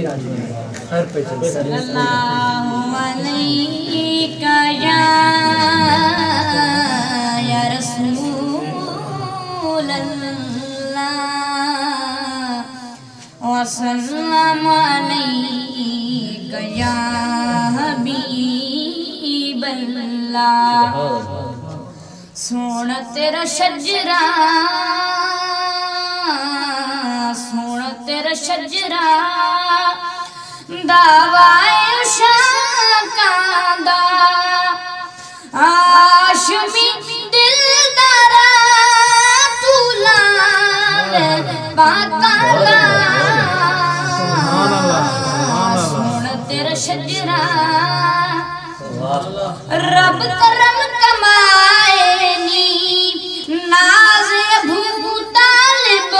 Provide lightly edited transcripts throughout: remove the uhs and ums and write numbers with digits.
हर पे सल्लल्लाहु अलैका या रसूलल्लाह व सल्लल्लाहु अलैका या हबीबल्लाह। सोना तेरा शजरा, सोना तेरा शजरा दावाए शाकांदा आशमी दिलदारा तुलाल पाकांदा। सोना तेरा शजरा रब करम कमाए नी नाज अबू तालिब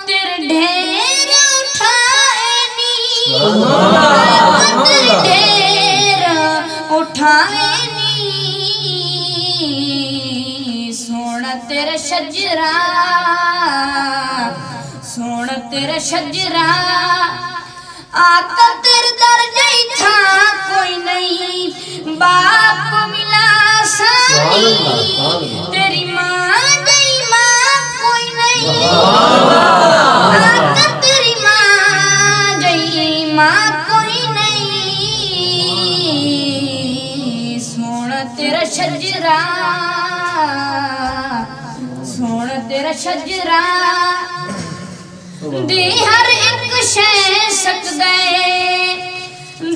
तेरे ढेर उठाए नी, तेरे ढेर उठाए नी। सोना तेरा शजरा, सोना तेरा शजरा आका तेरे दर्जे था कोई नहीं, बाप मिला साई तेरी माँ गई माँ कोई नहीं, आका तेरी माँ गई माँ कोई नहीं। सोना तेरा शजरा, सोना तेरा शजरा दे हर एक शै सकदे,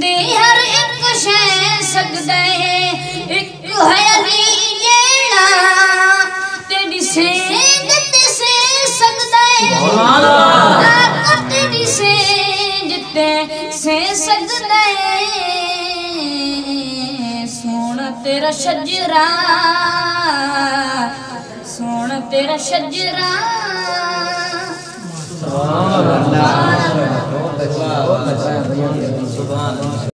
दे हर एक शै सकदे। एक है अली जेड़ा तेरी सेंध ते से सकदे, आका तेरी सेंध ते से सकदे। सोना तेरा शजरा, सोना तेरा शजरा।